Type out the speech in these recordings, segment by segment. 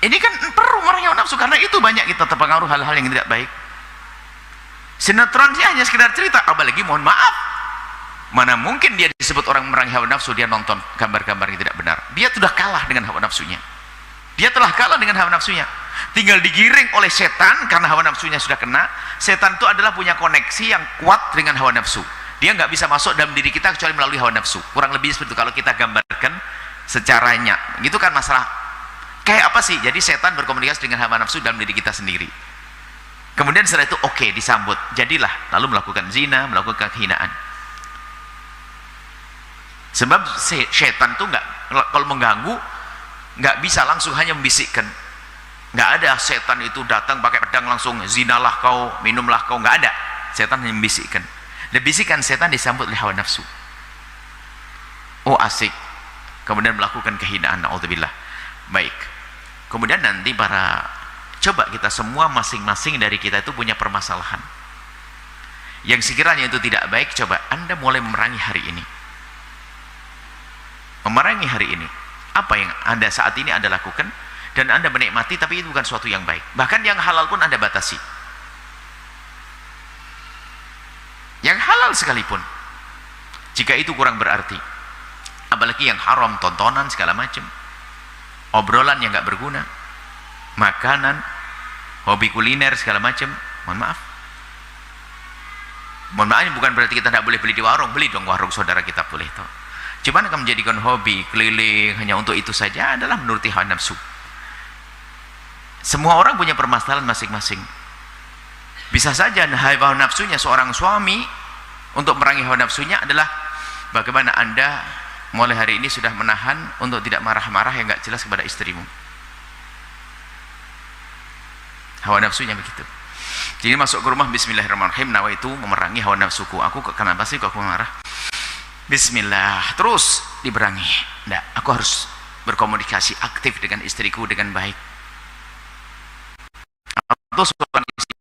Ini kan perlu memerangi hawa nafsu, karena itu banyak kita terpengaruh hal-hal yang tidak baik. Sinetron sih hanya sekedar cerita, apalagi mohon maaf, mana mungkin dia disebut orang memerangi hawa nafsu, dia nonton gambar-gambar yang tidak benar. Dia sudah kalah dengan hawa nafsunya. Dia telah kalah dengan hawa nafsunya. Tinggal digiring oleh setan, karena hawa nafsunya sudah kena. Setan itu adalah punya koneksi yang kuat dengan hawa nafsu. Dia nggak bisa masuk dalam diri kita kecuali melalui hawa nafsu. Kurang lebih seperti itu kalau kita gambarkan secaranya. Gitu kan masalah. Kayak apa sih? Jadi setan berkomunikasi dengan hawa nafsu dalam diri kita sendiri. Kemudian setelah itu oke, disambut. Jadilah lalu melakukan zina, melakukan kehinaan. Sebab setan itu nggak, kalau mengganggu nggak bisa langsung hanya membisikkan. Nggak ada setan itu datang pakai pedang langsung zinalah kau, minumlah kau, nggak ada. Setan hanya membisikkan. Dan bisikan setan disambut oleh hawa nafsu. Oh asik. Kemudian melakukan kehinaan, naudzubillah. Baik. Kemudian nanti coba kita semua masing-masing dari kita itu punya permasalahan. Yang sekiranya itu tidak baik, coba Anda mulai memerangi hari ini. Memerangi hari ini. Apa yang Anda saat ini Anda lakukan dan Anda menikmati, tapi itu bukan suatu yang baik. Bahkan yang halal pun Anda batasi. Yang halal sekalipun, jika itu kurang berarti, apalagi yang haram, tontonan segala macam, obrolan yang nggak berguna, makanan, hobi kuliner segala macam, mohon maaf bukan berarti kita tidak boleh beli di warung. Beli dong warung saudara kita, boleh toh. Cuman akan menjadikan hobi keliling hanya untuk itu saja adalah menuruti hawa nafsu. Semua orang punya permasalahan masing-masing. Bisa saja hawa nafsunya seorang suami, untuk merangi hawa nafsunya adalah bagaimana Anda mulai hari ini sudah menahan untuk tidak marah-marah yang nggak jelas kepada istrimu. Hawa nafsunya begitu. Jadi masuk ke rumah, bismillahirrahmanirrahim, nawaitu memerangi hawa nafsuku. Aku kenapa sih kok aku marah? Bismillah, terus diberangi. Nggak, aku harus berkomunikasi aktif dengan istriku dengan baik. Atau seorang istri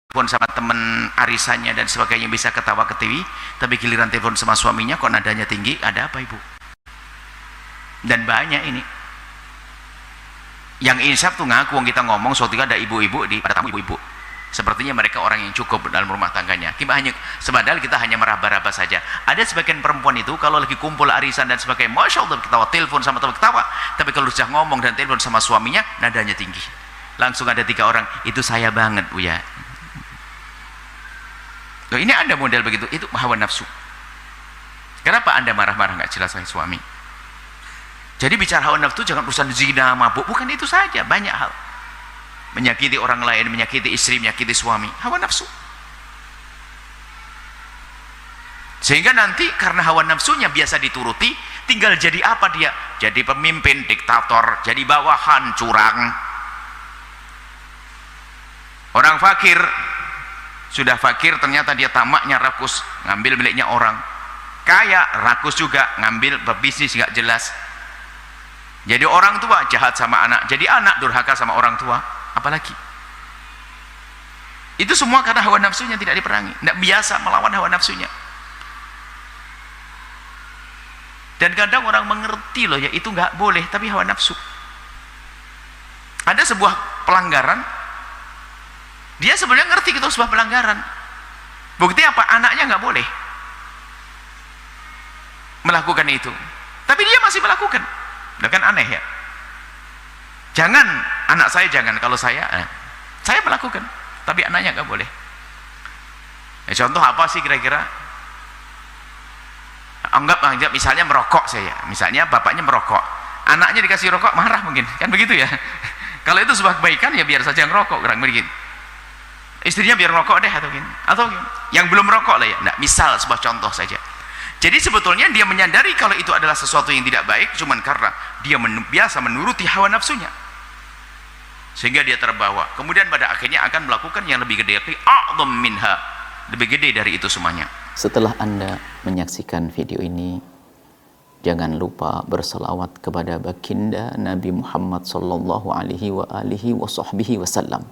telepon sama teman arisannya dan sebagainya bisa ketawa ke TV, tapi giliran telepon sama suaminya kok nadanya tinggi. Ada apa ibu? Dan banyak ini yang insaf tuh ngaku, kita ngomong suatu ada ibu-ibu di pada tamu, ibu-ibu sepertinya mereka orang yang cukup dalam rumah tangganya. Padahal kita hanya meraba-raba saja. Ada sebagian perempuan itu kalau lagi kumpul arisan dan sebagainya, masya Allah ketawa, telepon sama teman ketawa, tapi kalau sudah ngomong dan telepon sama suaminya nadanya tinggi. Langsung ada 3 orang, itu saya banget Bu ya. Loh, ini ada model begitu, itu hawa nafsu. Kenapa Anda marah-marah nggak jelas sama suami? Jadi bicara hawa nafsu jangan urusan zina, mabuk, bukan itu saja, banyak hal. Menyakiti orang lain, menyakiti istri, menyakiti suami, hawa nafsu. Sehingga nanti karena hawa nafsunya biasa dituruti, tinggal jadi apa dia? Jadi pemimpin, diktator, jadi bawahan, curang. Orang fakir, sudah fakir ternyata dia tamaknya rakus, ngambil miliknya orang. Kaya, rakus juga, ngambil berbisnis nggak jelas. Jadi orang tua jahat sama anak, jadi anak durhaka sama orang tua. Apalagi itu semua karena hawa nafsunya tidak diperangi, tidak biasa melawan hawa nafsunya. Dan kadang orang mengerti loh ya itu nggak boleh, tapi hawa nafsu. Ada sebuah pelanggaran, dia sebenarnya ngerti itu sebuah pelanggaran. Bukti apa? Anaknya nggak boleh melakukan itu, tapi dia masih melakukan. Nah, kan aneh ya. Jangan, anak saya jangan, kalau saya melakukan, tapi anaknya nggak boleh. Contoh apa sih kira-kira? Anggap misalnya merokok saya, misalnya bapaknya merokok, anaknya dikasih rokok marah mungkin, kan begitu ya. Kalau itu sebuah kebaikan ya biar saja ngerokok, kurang begitu. Istrinya biar ngerokok deh atau yang belum merokok lah ya. Nah, misal sebuah contoh saja. Jadi sebetulnya dia menyadari kalau itu adalah sesuatu yang tidak baik, cuman karena dia biasa menuruti hawa nafsunya, sehingga dia terbawa. Kemudian pada akhirnya akan melakukan yang lebih gede, a'dzam minha, lebih gede dari itu semuanya. Setelah Anda menyaksikan video ini, jangan lupa berselawat kepada baginda Nabi Muhammad sallallahu alaihi wa alihi wa sahbihi wasallam.